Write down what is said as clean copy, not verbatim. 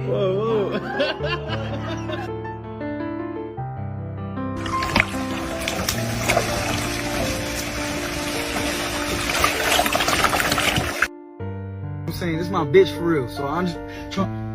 Whoa, whoa. I'm saying this is my bitch for real, so I'm just trying.